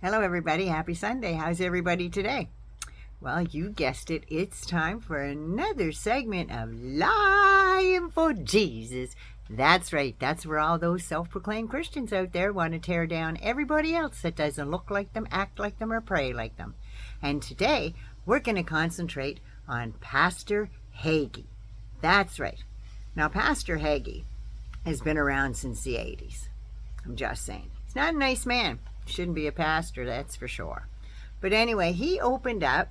Hello everybody, happy Sunday. How's everybody today? Well, you guessed it, it's time for another segment of Lying for Jesus. That's right, that's where all those self-proclaimed Christians out there want to tear down everybody else that doesn't look like them, act like them, or pray like them. And today, we're going to concentrate on Pastor Hagee. That's right. Now, Pastor Hagee has been around since the 80s. I'm just saying. He's not a nice man. Shouldn't be a pastor, that's for sure. But anyway, he opened up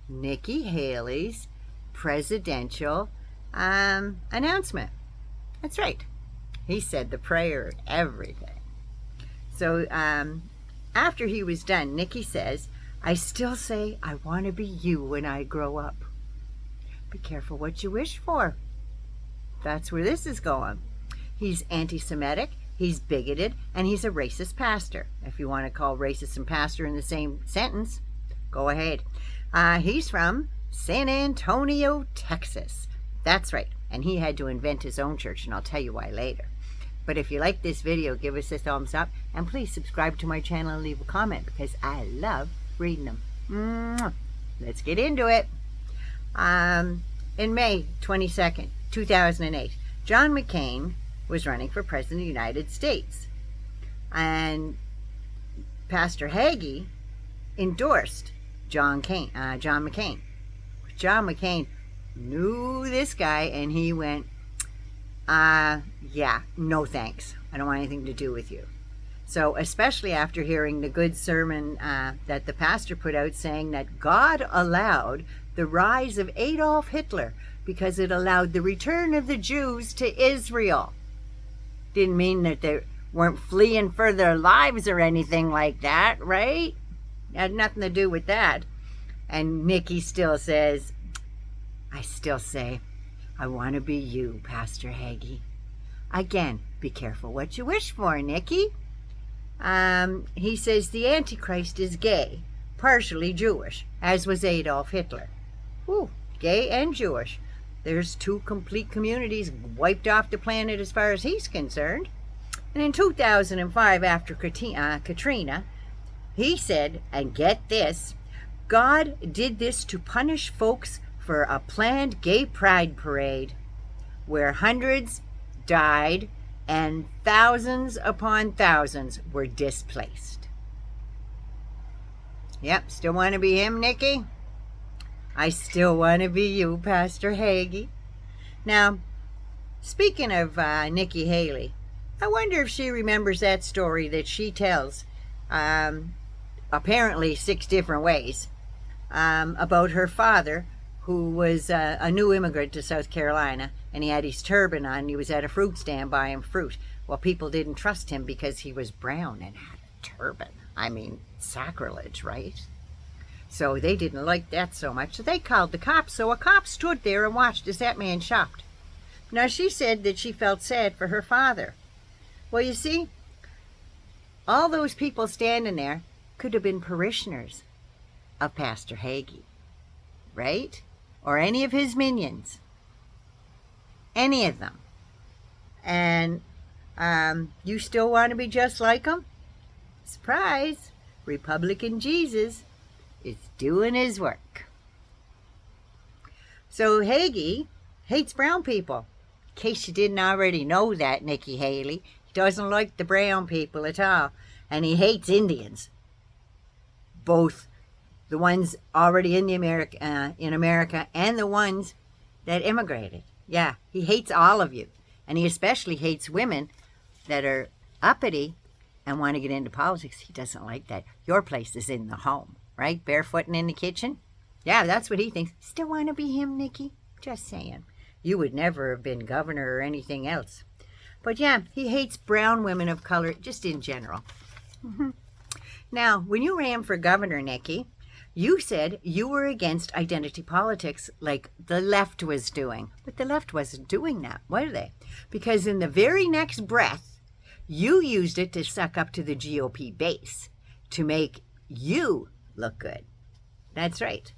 Nikki Haley's presidential announcement. That's right. He said the prayer and everything. So after he was done, Nikki says, "I still say I want to be you when I grow up." Be careful what you wish for. That's where this is going. He's anti-Semitic, he's bigoted, and he's a racist pastor. If you want to call racist and pastor in the same sentence, go ahead. He's from San Antonio, Texas. That's right. And he had to invent his own church, and I'll tell you why later. But if you like this video, give us a thumbs up, and please subscribe to my channel and leave a comment, because I love reading them. Let's get into it. In May 22nd, 2008, John McCain was running for president of the United States. And Pastor Hagee endorsed John McCain. John McCain knew this guy, and he went, yeah, no thanks. I don't want anything to do with you. So especially after hearing the good sermon that the pastor put out saying that God allowed the rise of Adolf Hitler because it allowed the return of the Jews to Israel. Didn't mean that they weren't fleeing for their lives or anything like that, right? Had nothing to do with that. And Nikki still says, "I still say, I want to be you, Pastor Hagee." Again, be careful what you wish for, Nikki. He says the Antichrist is gay, partially Jewish, as was Adolf Hitler. Ooh, gay and Jewish. There's two complete communities wiped off the planet as far as he's concerned. And in 2005, after Katrina, he said, and get this, God did this to punish folks for a planned gay pride parade where hundreds died and thousands upon thousands were displaced. Yep, still want to be him, Nikki? I still want to be you, Pastor Hagee. Now, speaking of Nikki Haley, I wonder if she remembers that story that she tells, apparently 6 different ways, about her father, who was a new immigrant to South Carolina, and he had his turban on, and he was at a fruit stand buying fruit. Well, people didn't trust him because he was brown and had a turban. I mean, sacrilege, right? So they didn't like that so much, so they called the cops. So a cop stood there and watched as that man shopped. Now, she said that she felt sad for her father. Well, you see, all those people standing there could have been parishioners of Pastor Hagee, right? Or any of his minions. Any of them. And you still want to be just like him? Surprise! Republican Jesus is doing his work. So Hagee hates brown people. In case you didn't already know that, Nikki Haley. He doesn't like the brown people at all. And he hates Indians. Both the ones already in America and the ones that immigrated. Yeah, he hates all of you. And he especially hates women that are uppity and want to get into politics. He doesn't like that. Your place is in the home, right? Barefooting in the kitchen. Yeah, that's what he thinks. Still want to be him, Nikki? Just saying. You would never have been governor or anything else. But yeah, he hates brown women of color, just in general. Now, when you ran for governor, Nikki, you said you were against identity politics like the left was doing. But the left wasn't doing that, were they? Because in the very next breath, you used it to suck up to the GOP base to make you look good. That's right.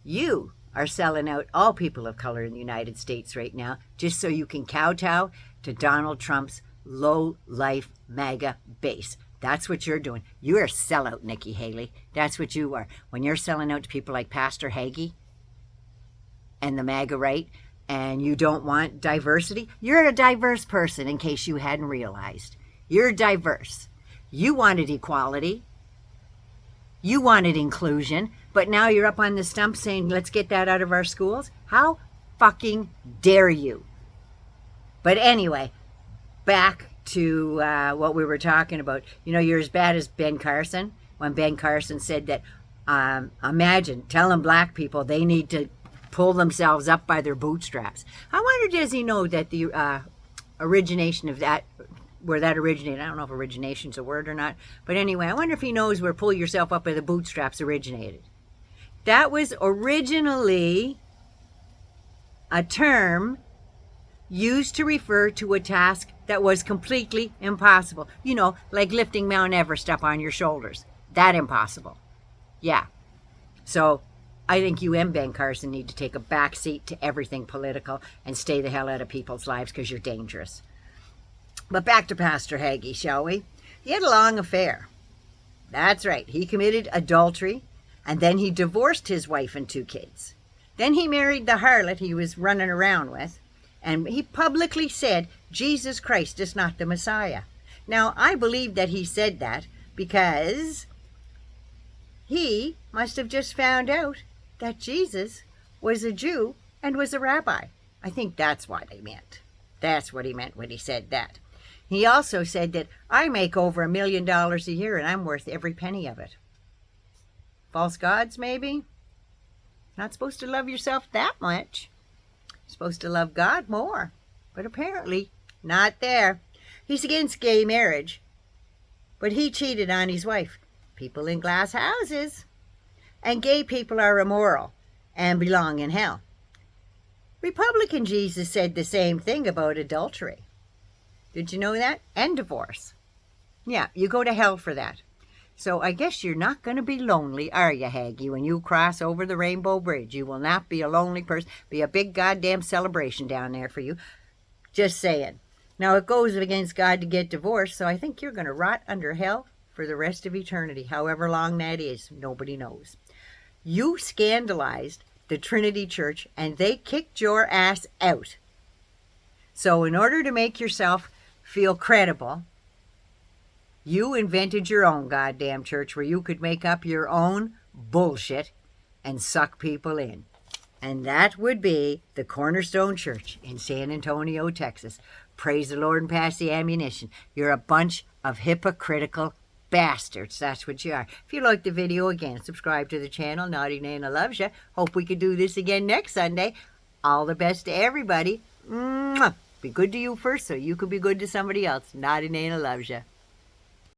You are selling out all people of color in the United States right now just so you can kowtow to Donald Trump's low-life MAGA base. That's what you're doing. You're a sellout, Nikki Haley. That's what you are. When you're selling out to people like Pastor Hagee and the MAGA right, and you don't want diversity, you're a diverse person, in case you hadn't realized. You're diverse. You wanted equality. You wanted inclusion, but now you're up on the stump saying, let's get that out of our schools? How fucking dare you? But anyway, back to what we were talking about. You know, you're as bad as Ben Carson, when Ben Carson said that, imagine telling black people they need to pull themselves up by their bootstraps. I wonder, does he know that the origination of that, where that originated, I don't know if origination's a word or not, but anyway, I wonder if he knows where pull yourself up by the bootstraps originated. That was originally a term used to refer to a task that was completely impossible. You know, like lifting Mount Everest up on your shoulders. That impossible. Yeah. So I think you and Ben Carson need to take a back seat to everything political and stay the hell out of people's lives, because you're dangerous. But back to Pastor Hagee, shall we? He had a long affair. That's right. He committed adultery, and then he divorced his wife and 2 kids. Then he married the harlot he was running around with, and he publicly said Jesus Christ is not the Messiah. Now, I believe that he said that because he must have just found out that Jesus was a Jew and was a rabbi. I think that's what he meant. That's what he meant when he said that. He also said that I make over $1 million a year and I'm worth every penny of it. False gods, maybe? Not supposed to love yourself that much. You're supposed to love God more. But apparently, not there. He's against gay marriage. But he cheated on his wife. People in glass houses. And gay people are immoral and belong in hell. Republican Jesus said the same thing about adultery. Did you know that? And divorce. Yeah, you go to hell for that. So I guess you're not going to be lonely, are you, Hagee, when you cross over the Rainbow Bridge? You will not be a lonely person. Be a big goddamn celebration down there for you. Just saying. Now, it goes against God to get divorced, so I think you're going to rot under hell for the rest of eternity, however long that is. Nobody knows. You scandalized the Trinity Church, and they kicked your ass out. So in order to make yourself feel credible, you invented your own goddamn church where you could make up your own bullshit and suck people in. And that would be the Cornerstone Church in San Antonio, Texas. Praise the Lord and pass the ammunition. You're a bunch of hypocritical bastards. That's what you are. If you liked the video, again, subscribe to the channel. Naughty Nana loves you. Hope we could do this again next Sunday. All the best to everybody. Mwah. Be good to you first so you could be good to somebody else. Naughty Nana loves you.